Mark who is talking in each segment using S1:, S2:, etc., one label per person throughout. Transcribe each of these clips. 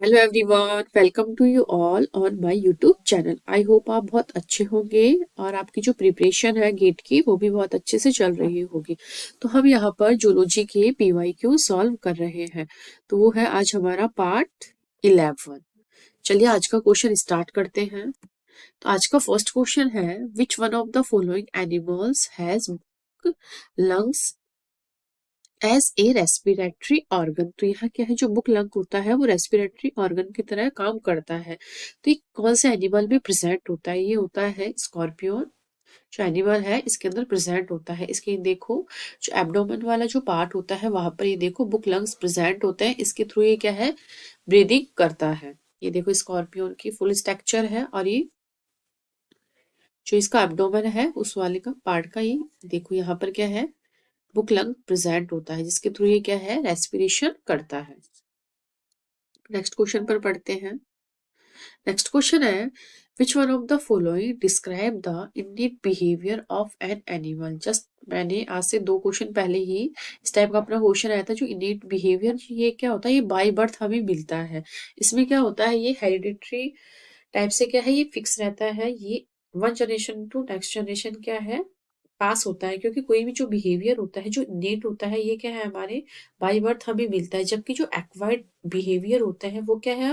S1: Hello everyone, welcome to you all on my YouTube channel. I hope आप बहुत अच्छे होंगे और आपकी जो प्रिपरेशन है गेट की वो भी बहुत अच्छे से चल रही होगी। तो हम यहाँ पर जूलॉजी के पीवाईक्यू सॉल्व कर रहे हैं। तो वो है आज हमारा पार्ट 11। चलिए आज का क्वेश्चन स्टार्ट करते हैं। तो आज का फर्स्ट क्वेश्चन है, which one of the following animals has lungs as a respiratory organ. तो यहाँ क्या है, जो बुक लंग होता है वो रेस्पिरेटरी ऑर्गन की तरह काम करता है। तो ये कौन से एनिमल में प्रेजेंट होता है? ये होता है स्कॉर्पियन। जो एनिमल है इसके अंदर प्रेजेंट होता है। इसके देखो, जो एब्डोमेन वाला जो पार्ट होता है वहां पर ये देखो बुक लंग्स प्रेजेंट होते हैं। इसके थ्रू ये क्या है, ब्रीदिंग करता है। ये देखो स्कॉर्पियन की फुल स्ट्रक्चर है और ये जो इसका एब्डोमेन है उस वाले का पार्ट का ये देखो यहाँ पर क्या है, बुक लंग प्रेजेंट होता है जिसके थ्रू ये क्या है, रेस्पिरेशन करता है। नेक्स्ट क्वेश्चन पर पढ़ते हैं। नेक्स्ट क्वेश्चन है, which one of the following describe the innate behaviour of an animal. Just मैंने आज से 2 क्वेश्चन पहले ही इस टाइप का अपना क्वेश्चन आया था। जो इननेट बिहेवियर ये क्या होता है, ये बाय बर्थ हमें मिलता है। इसमें क्या होता है, ये हेरिडिटरी टाइप से क्या है, ये फिक्स रहता है। ये one generation to next generation क्या है, पास होता है। क्योंकि कोई भी जो बिहेवियर होता है, जो इननेट होता है, ये क्या है, हमारे बाय बर्थ हमें मिलता है। जबकि जो एक्वायर्ड बिहेवियर होता है वो क्या है,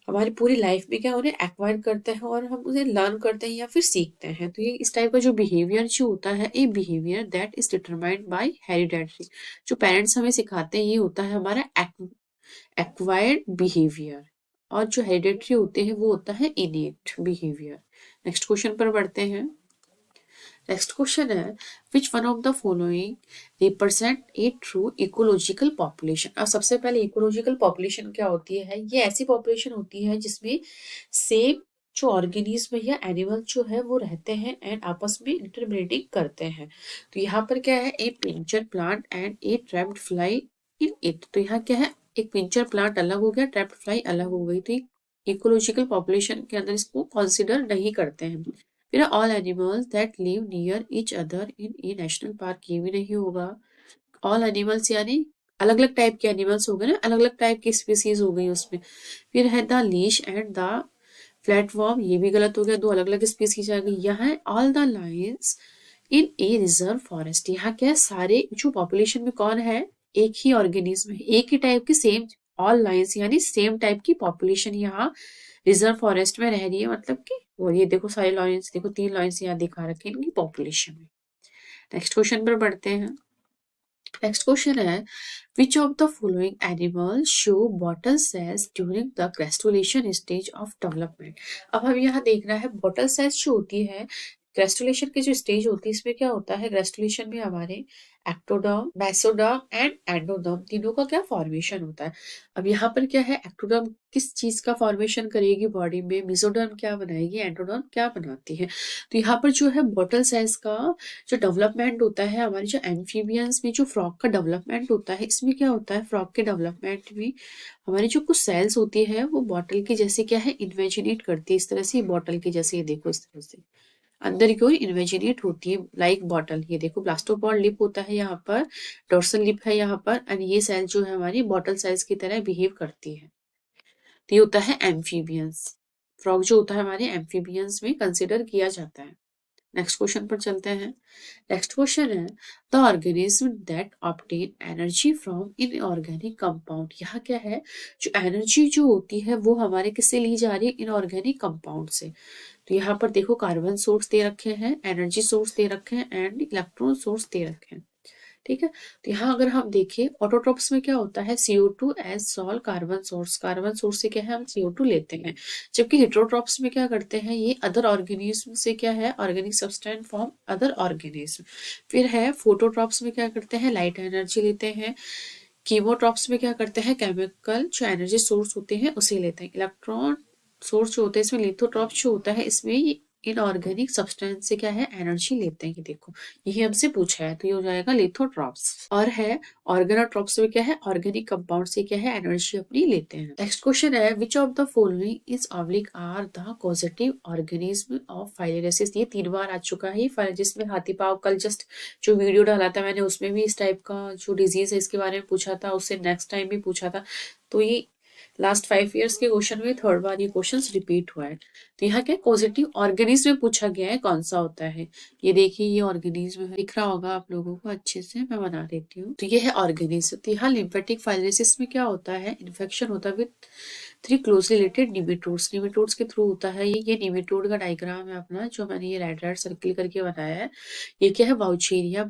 S1: हमारी पूरी लाइफ में क्या उन्हें एक्वायर करते हैं और हम उन्हें लर्न करते हैं या फिर सीखते हैं। तो ये इस टाइप का जो बिहेवियर जो होता है, a behaviour that is determined by hereditary. जो पेरेंट्स हमें सिखाते हैं ये होता है हमारा एक्वायर्ड बिहेवियर। और जो हेरिडेटरी होते हैं वो होता है इनेट बिहेवियर। नेक्स्ट क्वेश्चन पर बढ़ते हैं। नेक्स्ट क्वेश्चन है, which one of the following represent a true ecological population. अब सबसे पहले इकोलॉजिकल पॉपुलेशन क्या होती है, ये ऐसी पॉपुलेशन होती है जिसमें सेम जो ऑर्गेनिज्म या एनिमल जो है वो रहते हैं एंड आपस में इंटरब्रीडिंग करते हैं। तो यहाँ पर क्या है, a pitcher plant and a trapped fly in it. तो यहाँ क्या है, एक पिंचर प्लांट अलग हो गया, ट्रैप्ड फ्लाई अलग हो गई। तो इकोलॉजिकल पॉपुलेशन के अंदर इसको कंसिडर नहीं करते हैं। फिर all animals that live near each other in A national park, ये भी नहीं होगा। ऑल एनिमल्स यानी अलग अलग टाइप के एनिमल्स हो गए ना, अलग अलग टाइप की स्पीसीज हो गई उसमें। फिर है the leash and the platform, ये भी गलत हो गया, 2 अलग अलग स्पीसीज आ गई। यहाँ है all the Lions in a reserve forest. यहाँ क्या है, सारे जो पॉपुलेशन में कौन है, एक ही ऑर्गेनिज्म है, एक ही टाइप की सेम। ऑल लायंस यानी सेम टाइप की पॉपुलेशन यहाँ रिजर्व फॉरेस्ट में रह रही है। मतलब कि और ये देखो सारे लायंस, देखो 3 लायंस यहाँ दिखा रखे हैं इनकी पॉपुलेशन में। नेक्स्ट क्वेश्चन पर बढ़ते हैं। नेक्स्ट क्वेश्चन है, which of the following animal show bottle cells during the gastrulation stage of development. अब हम यहाँ देखना है बॉटल सेल्स जो होती है, ग्रेस्टुलेशन की जो स्टेज होती है इसमें क्या होता है, ग्रेस्टुलेशन में हमारे एक्टोडर्म, मेसोडर्म एंड एंडोडर्म तीनों का क्या फॉर्मेशन होता है। अब यहाँ पर क्या है, एक्टोडर्म किस चीज का फॉर्मेशन करेगी बॉडी में, मेसोडर्म क्या बनाएगी, एंडोडर्म क्या बनाती है। तो यहाँ पर जो है बॉटल साइज का जो डेवलपमेंट होता है, हमारे जो एम्फीबियंस में जो फ्रॉग का डेवलपमेंट होता है, इसमें क्या होता है, फ्रॉग के डेवलपमेंट में हमारी जो कुछ सेल्स होती है वो बॉटल की जैसे क्या है, इन्वेजिनेट करती है। इस तरह से बॉटल की जैसे ये देखो, इस तरह से अंदर की ओर इन्वेजिनेट होती है लाइक बॉटल। ये देखो ब्लास्टोपॉड लिप होता है यहाँ पर, डोर्सल लिप है यहाँ पर, एंड ये सेल जो है हमारी बॉटल साइज की तरह बिहेव करती है। तो ये होता है एम्फीबियंस। फ्रॉग जो होता है हमारे एम्फीबियंस में कंसिडर किया जाता है। नेक्स्ट क्वेश्चन पर चलते हैं। नेक्स्ट क्वेश्चन है, the organism that obtain energy from inorganic compound. यहाँ क्या है, जो एनर्जी जो होती है वो हमारे किससे ली जा रही है, इनऑर्गेनिक कंपाउंड से। तो यहाँ पर देखो कार्बन सोर्स दे रखे हैं, एनर्जी सोर्स दे रखे हैं एंड इलेक्ट्रॉन सोर्स दे रखे हैं। ठीक है, तो यहाँ अगर हम देखें ऑटोट्रोप्स में क्या होता है, CO2 as sole carbon source. Carbon source से क्या है, हम CO2 लेते हैं। जबकि हेट्रोट्रोप्स में क्या करते हैं, ये अदर ऑर्गेनिज्म से क्या है, organic substance from other organism. फिर है फोटोट्रोप्स में क्या करते हैं, लाइट एनर्जी लेते हैं। कीमोट्रोप्स में क्या करते हैं, केमिकल जो एनर्जी सोर्स होते हैं उसे लेते हैं। इलेक्ट्रॉन सोर्स जो होते हैं, इसमें लिथोट्रॉप्स जो होता है इसमें इनऑर्गेनिक सब्सटेंस से क्या है, एनर्जी लेते हैं। ये देखो यही हमसे पूछा है, तो ये हो जाएगा लिथोट्रॉप्स। और है ऑर्गेनोट्रॉप्स में क्या है, ऑर्गेनिक कंपाउंड से क्या है, एनर्जी अपनी लेते हैं। नेक्स्ट क्वेश्चन है, which of the following is oblique are the causative organism of filariasis. ये 3 बार आ चुका है फाइलेरियसिस में। हाथी पाव कल जस्ट जो वीडियो डाला था मैंने उसमें भी इस टाइप का जो डिजीज है इसके बारे में पूछा था, उससे नेक्स्ट टाइम भी पूछा था। तो ये लास्ट 5 ईयर्स के क्वेश्चन में थर्ड बार ये क्वेश्चन रिपीट हुआ है। तो यहाँ क्या कॉजेटिव ऑर्गेनिज्म में पूछा गया है कौन सा होता है। ये देखिए ये ऑर्गेनिज्म है, दिख रहा होगा आप लोगों को अच्छे से, मैं बना देती हूँ। तो ये है ऑर्गेनिज्म। तो यहाँ लिम्फेटिक फाइब्रोसिस में क्या होता है, इन्फेक्शन होता है with 3 closely related nematodes. Nematodes के थ्रू होता है ये निमेटोड का डायग्राम है अपना, जो मैंने ये रेड रेड सर्किल करके बनाया है। ये क्या है, वाउचेरिया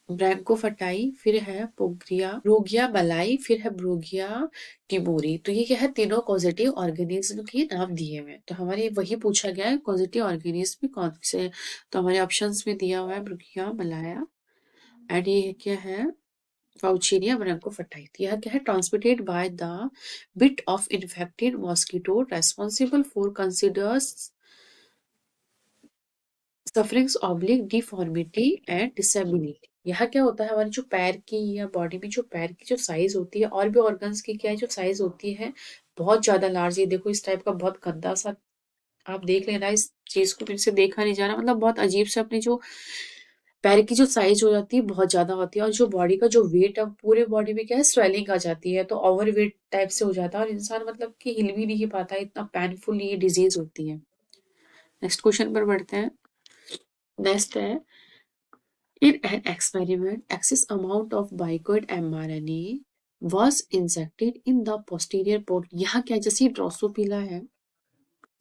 S1: ब्रैंकोफटाई, फिर है पोग्रिया ब्रोगिया मलाई, फिर है ब्रोगिया टिमोरी। तो ये क्या है, तीनों कॉजेटिव ऑर्गेनिज्म के नाम दिए हुए हैं। तो हमारे वही पूछा गया है कॉजेटिव ऑर्गेनिज्म में कौन से। तो हमारे ऑप्शंस में दिया हुआ है ब्रोगिया मलाया, एंड ये क्या है वाउचेरिया ब्रैंकोफटाई। तो यह क्या है, transmitted by the bit of infected mosquito responsible for considers sufferings oblique deformity and disability. यहाँ क्या होता है, हमारी जो पैर की या बॉडी में जो पैर की जो साइज होती है, और भी ऑर्गन्स की क्या है जो साइज होती है, बहुत ज्यादा लार्ज। ये देखो इस टाइप का बहुत गंदा सा, आप देख लेना इस चीज को, मेरे से देखा नहीं जा रहा, मतलब बहुत अजीब से अपनी जो पैर की जो साइज हो जाती है बहुत ज्यादा होती है, और जो बॉडी का जो वेट है पूरे बॉडी में क्या है स्वेलिंग आ जाती है, तो ओवर वेट टाइप से हो जाता है और इंसान मतलब कि हिल भी नहीं पाता, इतना पेनफुल ये डिजीज होती है। नेक्स्ट क्वेश्चन पर बढ़ते हैं। नेक्स्ट है, in an experiment, excess amount of bicoid mRNA was injected in the posterior port। यहाँ क्या, जैसे ड्रोसोपिला है,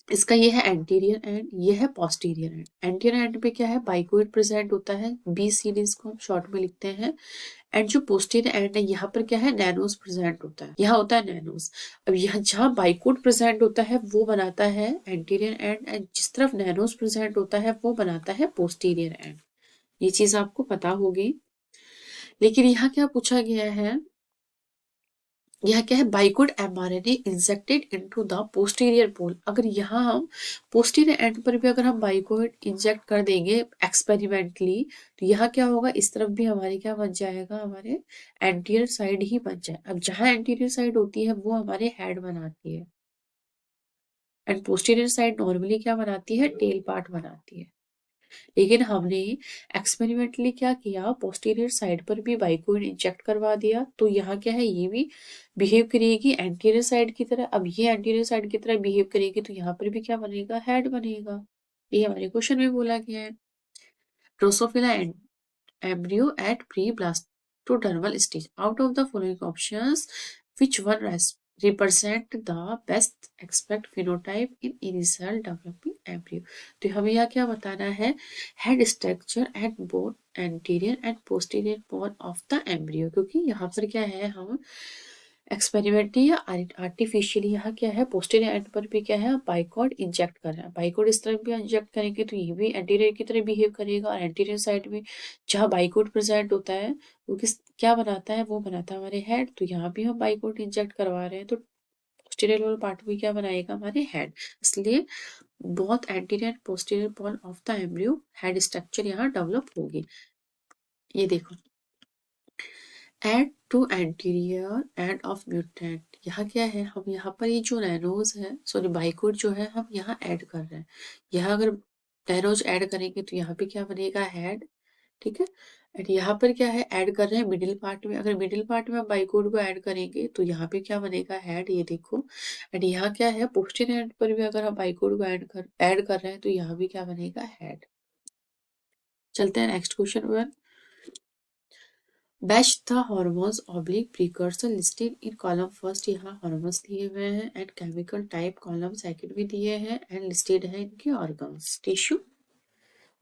S1: इसका ये है एंटीरियर एंड, ये है पोस्टीरियर एंड। एंटीरियर एंड पे क्या है, बाइकोइड प्रेजेंट होता है, बी सीरीज को हम शॉर्ट में लिखते हैं। एंड जो पोस्टीरियर एंड है, यहाँ पर क्या है, नैनोस प्रेजेंट होता है, यहाँ होता है नैनोस। अब यहाँ जहाँ बाइकोड प्रेजेंट होता है वो बनाता है एंटीरियर एंड, एंड जिस तरफ नैनोस प्रेजेंट होता है वो बनाता है पोस्टीरियर एंड। ये चीज आपको पता होगी। लेकिन यहाँ क्या पूछा गया है, यह क्या है, bicoid mRNA injected into the posterior pole. अगर यहाँ हम पोस्टीरियर एंड पर भी अगर हम बाइकोड इंजेक्ट कर देंगे एक्सपेरिमेंटली, तो यहाँ क्या होगा, इस तरफ भी हमारे क्या बन जाएगा, हमारे एंटीरियर साइड ही बन जाए। अब जहाँ एंटीरियर साइड होती है वो हमारे हेड बनाती है, एंड पोस्टीरियर साइड नॉर्मली क्या बनाती है, टेल पार्ट बनाती है। लेकिन हमने एक्सपेरिमेंटली क्या किया, पोस्टीरियर साइड पर भी बाइकोइड इंजेक्ट करवा दिया, तो यहाँ क्या है, ये भी बिहेव करेगी एंटीरियर साइड की तरह। अब ये एंटीरियर साइड की तरह बिहेव करेगी, तो यहाँ पर भी क्या बनेगा, हेड बनेगा। ये हमारे क्वेश्चन में बोला गया है। Drosophila embryo at pre-blastodermal stage. Out of the following options, which one represent the best expect phenotype in initial developing embryo? तो हमें यहाँ क्या बताना है, head structure and both anterior and posterior pole of the embryo, क्योंकि यहाँ पर क्या है, हम एक्सपेरिमेंटली या आर्टिफिशियली यहाँ क्या है, पोस्टीरियर एंड पर भी क्या है, बाइकॉड इंजेक्ट कर रहे हैं। बाइकॉड इस तरह भी इंजेक्ट करेंगे तो ये भी एंटीरियर की तरह बिहेव करेगा, और एंटीरियर साइड में जहाँ बाइकॉड प्रेजेंट होता है वो किस क्या बनाता है, वो बनाता है हमारे हेड। तो यहाँ भी हम बाइकॉड इंजेक्ट करवा रहे हैं, तो पोस्टीरियर वाला पार्ट भी क्या बनाएगा, हमारे हेड। इसलिए बहुत anterior posterior pole of the embryo head structure यहाँ डेवलप होगी। ये देखो, add to anterior end of mutant. यहाँ क्या है, हम यहाँ पर ये जो नैनोज है, सॉरी बाइकोड जो है, हम यहाँ ऐड कर रहे हैं। यहाँ अगर नैनोज ऐड करेंगे तो यहाँ पे क्या बनेगा, हेड, ठीक है। एंड यहाँ पर क्या है, ऐड कर रहे हैं मिडिल पार्ट में, अगर मिडिल पार्ट में हम बाइकोड को ऐड करेंगे तो यहाँ पे क्या बनेगा, हेड, ये देखो। एंड यहाँ क्या है, पोस्टीरियर एंड पर भी अगर हम बाइकोड को ऐड कर रहे हैं तो यहाँ भी क्या बनेगा, हेड। चलते हैं नेक्स्ट क्वेश्चन पर। Batch the hormones oblique precursor listed in column first, यहाँ hormones दिए हुए हैं and chemical type column second में दिए हैं, एंड लिस्टेड है इनके ऑर्गन्स। टिश्यू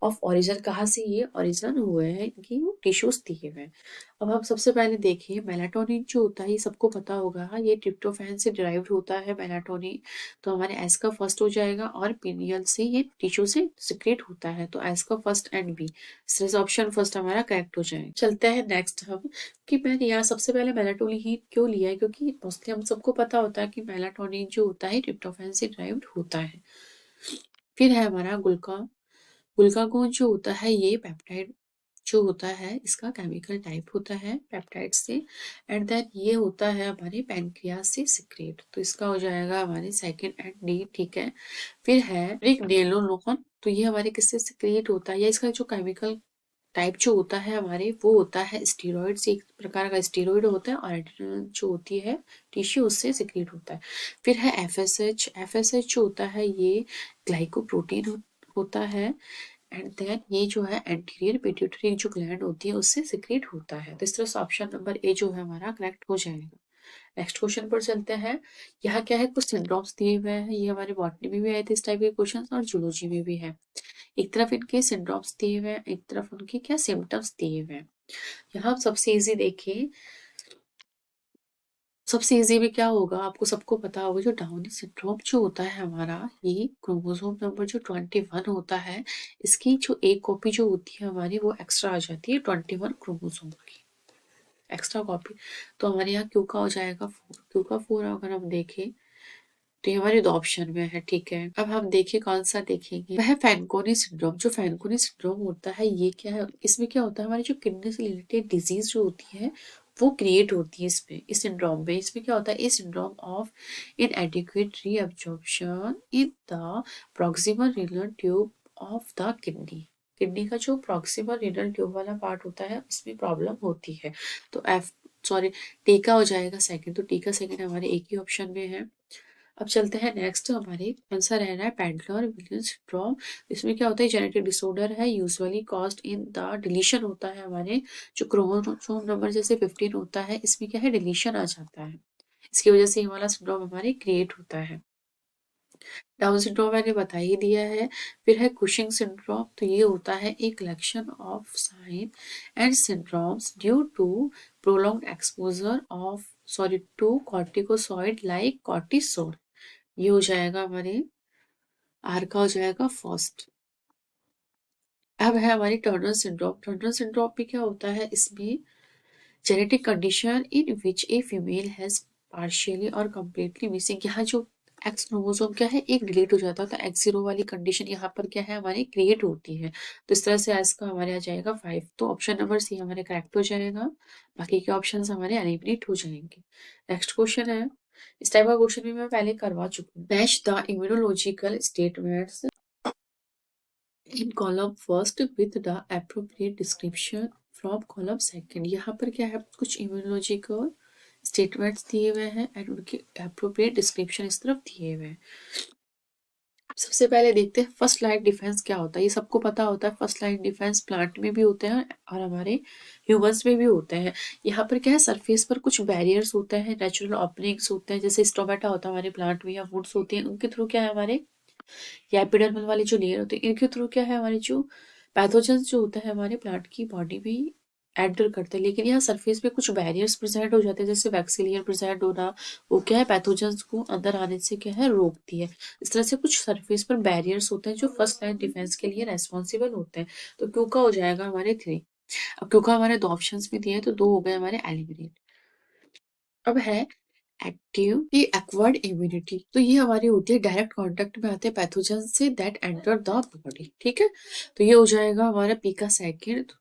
S1: ऑफ ओरिजिन, कहाँ से ये ओरिजिन हुए हैं, इनकी टिश्यूज दिए हुए हैं। अब हम सबसे पहले देखिए, मेलाटोनिन जो होता है ये सबको पता होगा, ये ट्रिप्टोफैन से डिराइव्ड होता है मेलाटोनिन। तो हमारे एस का फर्स्ट हो जाएगा, और पिनियल से ये टिश्यू से सिक्रेट होता है, तो एस का first and B, option first हमारा करेक्ट हो जाएगा। चलते हैं नेक्स्ट हम, कि मैंने यहाँ सबसे पहले मेलाटोनिन ही क्यों लिया है, क्योंकि मोस्टली हम सबको पता होता है कि मेलाटोनिन जो होता है ट्रिप्टोफैन से डिराइव्ड होता है। फिर है हमारा ग्लूकागोन जो होता है, ये पेप्टाइड जो होता है, इसका केमिकल टाइप होता है पेप्टाइड से, एंड देन ये होता है हमारे पैनक्रियास से सिक्रेट, तो इसका हो जाएगा हमारे सेकंड एंड डी, ठीक है। फिर है प्रेगनेलोलोन, तो ये हमारे किससे सिक्रेट होता है, या इसका जो केमिकल टाइप जो होता है हमारे वो होता है स्टीरॉइड से, एक प्रकार का स्टीरॉइड होता है, और एड्रेनल जो होती है टिश्यू उससे सिक्रीट होता है। फिर है एफएसएच। एफएसएच जो होता है ये ग्लाइकोप्रोटीन होता है, एंड देन ये जो है एंटीरियर पिट्यूटरी जो ग्लैंड होती है उससे सिक्रीट होता है। तो इस तरह से ऑप्शन नंबर ए जो है हमारा करेक्ट हो जाएगा। नेक्स्ट क्वेश्चन पर चलते हैं। यहाँ क्या है, कुछ सिंड्रोम्स दिए हुए हैं, ये हमारे बॉटनी में भी आए थे इस टाइप के क्वेश्चन, और जूलॉजी में भी है। एक तरफ इनके सिंड्रोम्स दिए हुए हैं, एक तरफ उनके क्या सिम्टम्स दिए हुए हैं। यहाँ हम सबसे इजी देखें, सबसे इजी में क्या होगा, आपको सबको पता होगा, जो डाउनी सिंड्रोम जो होता है हमारा, ये क्रोमोसोम नंबर जो 21 होता है, इसकी जो एक कॉपी जो होती है हमारी वो एक्स्ट्रा आ जाती है 21 क्रोमोसोम की एक्स्ट्रा कॉपी। तो हमारे यहाँ क्यू का हो जाएगा 4। क्यू का 4 अगर हम देखें तो ये हमारे दो ऑप्शन में है, ठीक है। अब हम देखिए कौन सा देखेंगे, वह फैनकोनी सिंड्रोम। जो फैनकोनी सिंड्रोम होता है ये क्या है, इसमें क्या होता है, हमारी जो किडनी से रिलेटेड डिजीज जो होती है वो क्रिएट होती है इसमें, इस सिंड्रोम में। इसमें क्या होता है, इस syndrome of इनएडिक्वेट reabsorption in the proximal renal tube of the kidney. Kidney का जो प्रॉक्सिमल रीनल ट्यूब वाला पार्ट होता है इसमें प्रॉब्लम होती है। तो एफ सॉरी टी का हो जाएगा सेकंड। तो टी का सेकंड हमारे एक ही ऑप्शन में है। अब चलते हैं नेक्स्ट, हमारे आंसर है ना पैडलर विलियम्स सिंड्रोम। इसमें क्या होता है, जेनेटिक डिसऑर्डर है, usually caused in the deletion होता है, हमारे जो क्रोमोसोम नंबर जैसे 15 होता है इसमें क्या है, डिलीशन आ जाता है, इसकी वजह से ये वाला सिंड्रोम हमारे क्रिएट होता है। डाउन सिंड्रोम मैंने बता ही दिया है। फिर है कुशिंग सिंड्रोम। तो ये होता है एक collection of sign and syndromes due to prolonged exposure of to corticosteroid like cortisol. ये हो जाएगा हमारे आर का हो जाएगा फर्स्ट। अब है हमारी टर्नर सिंड्रोम। टर्नर सिंड्रोम में क्या होता है, इसमें genetic condition in which a female has partially और कंप्लीटली मिसिंग। यहाँ जो एक्स क्रोमोसोम क्या है, एक डिलीट हो जाता है, तो एक्स जीरो वाली कंडीशन यहाँ पर क्या है हमारी क्रिएट होती है। तो इस तरह से एस का हमारे आ जाएगा 5। तो ऑप्शन नंबर सी हमारे करेक्ट हो जाएगा, बाकी के ऑप्शन हमारे एलिमिनेट हो जाएंगे। नेक्स्ट क्वेश्चन है, इस टाइप का क्वेश्चन भी मैं पहले करवा चुकी हूँ। Match the immunological statements in column first with the appropriate description from column second. यहाँ पर क्या है, कुछ इम्यूनोलॉजिकल स्टेटमेंट्स दिए हुए हैं एंड उनके एप्रोप्रिएट डिस्क्रिप्शन इस तरफ दिए हुए हैं। सबसे पहले देखते हैं फर्स्ट लाइन डिफेंस क्या होता है। ये सबको पता होता है, फर्स्ट लाइन डिफेंस प्लांट में भी होते हैं और हमारे ह्यूमंस में भी होते हैं। यहाँ पर क्या है, सरफेस पर कुछ बैरियर्स होते हैं, नेचुरल ओपनिंग्स होते हैं, जैसे स्टोमेटा होता है हमारे प्लांट में, या वुड्स होती हैं, उनके थ्रू क्या है हमारे, या एपिडर्मल वाले जो लेयर होते हैं इनके थ्रू क्या है, हमारे जो पैथोजन जो होता है हमारे प्लांट की बॉडी में एंटर करते हैं। लेकिन यहाँ सरफेस पे कुछ बैरियर्स प्रेजेंट हो जाते हैं, जैसे वैक्सीलियर प्रेजेंट होना, वो क्या है पैथोजन्स को अंदर आने से क्या है रोकती है। इस तरह से कुछ सरफेस पर बैरियर्स होते हैं जो फर्स्ट लाइन डिफेंस के लिए रेस्पॉन्सिबल होते हैं। तो क्यू का हो जाएगा हमारे 3। अब क्यू का हमारे दो ऑप्शन में दिए हैं, तो 2 हो गए हमारे एलिमिनेट। अब है एक्टिव की एक्वायर्ड इम्यूनिटी। तो ये हमारी होती है डायरेक्ट कांटेक्ट में आते हैं pathogen say that enter the body, ठीक है। तो ये हो जाएगा हमारा पी का सेकंड।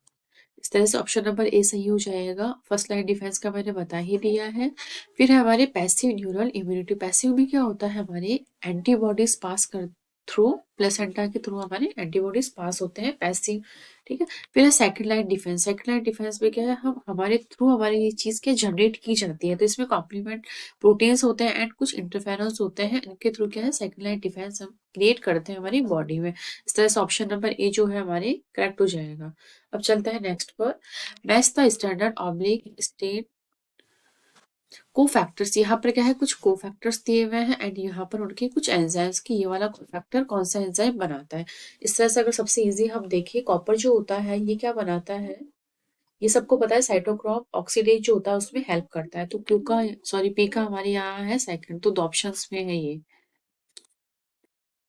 S1: इस तरह से ऑप्शन नंबर ए सही हो जाएगा। फर्स्ट लाइन डिफेंस का मैंने बता ही दिया है। फिर है हमारे पैसिव न्यूरल इम्यूनिटी। पैसिव में क्या होता है, हमारे एंटीबॉडीज पास कर थ्रू प्लेसेंटा के थ्रू हमारे एंटीबॉडीज पास होते हैं, पैसिव, ठीक है। फिर है second line defence. Second line defence में क्या है, हम हमारे थ्रू हमारी ये चीज क्या जनरेट की जाती है, तो इसमें कॉम्प्लीमेंट प्रोटीन्स होते हैं एंड कुछ इंटरफेरेंस होते हैं, इनके थ्रू क्या है सेकंड लाइन डिफेंस हम क्रिएट करते हैं हमारी बॉडी में। इस तरह से ऑप्शन नंबर ए जो है हमारे करेक्ट हो जाएगा। अब चलते हैं नेक्स्ट पर, match the standard oblique state cofactors. यहाँ पर क्या है, कुछ कोफैक्टर्स दिए हुए हैं एंड यहाँ पर उनके कुछ एंजाइम्स की, ये वाला कोफैक्टर कौन सा एंजाइम बनाता है। इस तरह से अगर सबसे इजी हम देखें, कॉपर जो होता है ये क्या बनाता है, ये सबको पता है, साइटोक्रोम ऑक्सीडेज जो होता है उसमें हेल्प करता है। तो क्यू का पी का हमारे यहाँ है सेकंड, तो दो ऑप्शंस में है ये।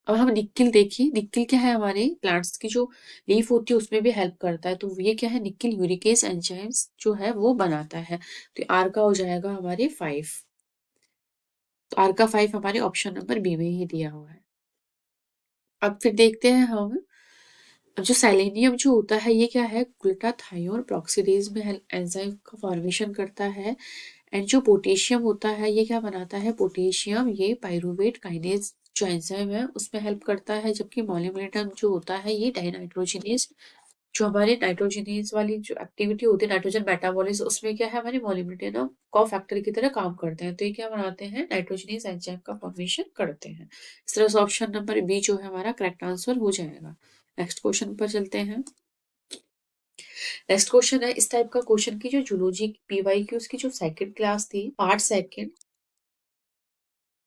S1: अब हम निकिल देखिए, निकिल क्या है, हमारे प्लांट्स की जो लीफ होती है उसमें भी हेल्प करता है। तो ये क्या है, निकिल यूरिकेस एंजाइम्स जो है वो बनाता है। तो आर का हो जाएगा हमारे 5। तो आर का 5 हमारे ऑप्शन नंबर बी में ही दिया हुआ है। अब फिर देखते हैं हम, अब जो सेलेनियम जो होता है ये क्या है, ग्लूटाथायोन पेरोक्सिडेज में एंजाइम का फॉर्मेशन करता है। एंड जो पोटेशियम होता है ये क्या बनाता है, पोटेशियम ये पाइरूवेट काइनेज जो एंजाइम है उसमें हेल्प करता है। जबकि मोलिब्डेनम जो होता है ये डाइनाइट्रोजिनेज जो हमारे नाइट्रोजनेज वाली जो एक्टिविटी होती है नाइट्रोजन मेटाबॉलिज्म, उसमें क्या है हमारे मोलिब्डेनम कोफैक्टर की तरह काम करते हैं। तो ये क्या बनाते हैं, नाइट्रोजनेज एंजाइम का फॉर्मेशन करते हैं। इस तरह से ऑप्शन नंबर बी जो है हमारा करेक्ट आंसर हो जाएगा। नेक्स्ट क्वेश्चन पर चलते हैं। नेक्स्ट क्वेश्चन है, इस टाइप का क्वेश्चन की जो जूलॉजी पीवाईक्यूज की जो सेकंड क्लास थी पार्ट सेकंड,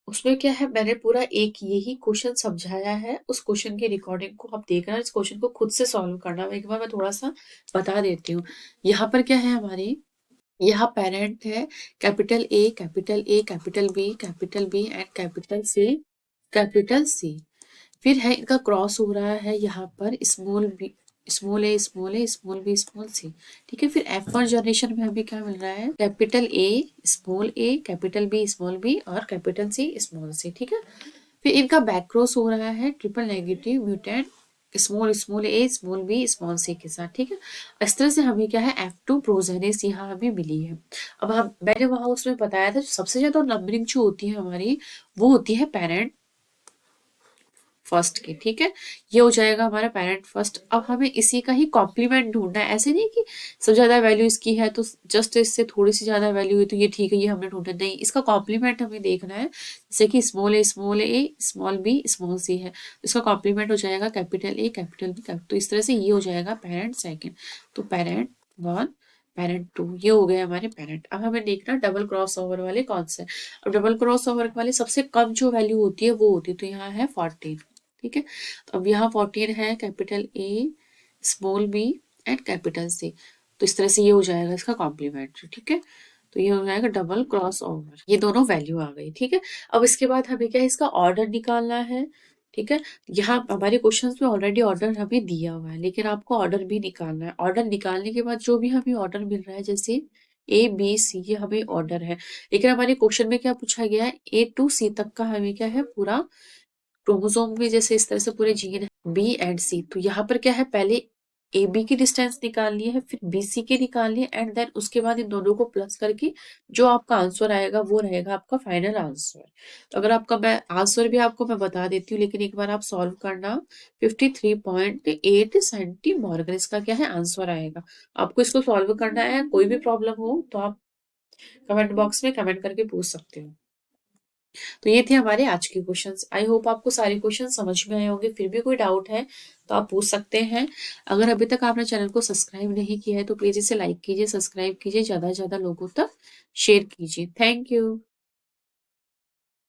S1: उसमें क्या है मैंने पूरा एक यही क्वेश्चन समझाया है। उस क्वेश्चन की रिकॉर्डिंग को आप देखना, इस क्वेश्चन को खुद से सॉल्व करना। एक बार मैं थोड़ा सा बता देती हूँ। यहाँ पर क्या है हमारे, यहाँ पेरेंट है capital A capital A capital B and capital C capital C. फिर है इनका क्रॉस हो रहा है यहाँ पर small B small A small B small C. ठीक है, फिर F1 जनरेशन में हमें क्या मिल रहा है, capital A capital B small B और कैपिटल सी स्मॉल सी। ठीक है, फिर इनका बैक क्रॉस हो रहा है triple negative mutant small A small B small C के साथ। ठीक है, इस तरह से हमें क्या है F2 प्रोजेनेस यहाँ हमें मिली है। अब हम मैंने वहां उसमें बताया था सबसे ज्यादा नंबरिंग जो होती है हमारी वो होती है पेरेंट फर्स्ट की। ठीक है, ये हो जाएगा हमारा पेरेंट फर्स्ट। अब हमें इसी का ही कॉम्प्लीमेंट ढूंढना है, ऐसे नहीं कि सबसे ज्यादा वैल्यू इसकी है तो जस्ट इससे थोड़ी सी ज्यादा वैल्यू है तो ये ठीक है, ये हमने ढूंढना नहीं, इसका कॉम्प्लीमेंट हमें देखना है। जैसे कि small A small B small सी है, इसका कॉम्प्लीमेंट हो जाएगा कैपिटल ए कैपिटल बी। तो इस तरह से ये हो जाएगा पेरेंट सेकेंड। तो पेरेंट 1 पेरेंट 2 ये हो गए हमारे पेरेंट। अब हमें देखना डबल क्रॉस ओवर वाले कौन से। अब डबल क्रॉस ओवर वाले सबसे कम जो वैल्यू होती है वो होती है, तो यहाँ है 14। ठीक है, तो अब यहाँ 14 है capital A small B and capital C. तो इस तरह से ये हो जाएगा इसका कॉम्प्लीमेंट्री। ठीक है, तो ये हो जाएगा डबल क्रॉस ओवर, ये दोनों वैल्यू आ गई। ठीक है, अब इसके बाद हमें क्या है इसका ऑर्डर निकालना है। ठीक है, यहाँ हमारे क्वेश्चंस में ऑलरेडी ऑर्डर हमें दिया हुआ है, लेकिन आपको ऑर्डर भी निकालना है। ऑर्डर निकालने के बाद जो भी हमें ऑर्डर मिल रहा है, जैसे ए बी सी ये हमें ऑर्डर है, लेकिन हमारे क्वेश्चन में क्या पूछा गया है A to C तक का हमें क्या है पूरा क्रोमोसोम में जैसे इस तरह से पूरे जीन है बी एंड सी। तो यहाँ पर क्या है पहले ए बी की डिस्टेंस निकालनी है, फिर बी सी की निकालनी है एंड देन उसके बाद इन दोनों को प्लस करके जो आपका आंसर आएगा वो रहेगा आपका फाइनल आंसर। तो अगर आपका मैं आंसर भी आपको मैं बता देती हूँ, लेकिन एक बार आप सॉल्व करना। 53.8 सेंटीमॉर्गन इसका क्या है आंसर आएगा। आपको इसको सॉल्व करना है, कोई भी प्रॉब्लम हो तो आप कमेंट बॉक्स में कमेंट करके पूछ सकते हो। तो ये थे हमारे आज के क्वेश्चंस। आई होप आपको सारे क्वेश्चन समझ में आए होंगे। फिर भी कोई डाउट है तो आप पूछ सकते हैं। अगर अभी तक आपने चैनल को सब्सक्राइब नहीं किया है तो प्लीज इसे लाइक कीजिए, सब्सक्राइब कीजिए, ज्यादा से ज्यादा लोगों तक शेयर कीजिए। Thank you.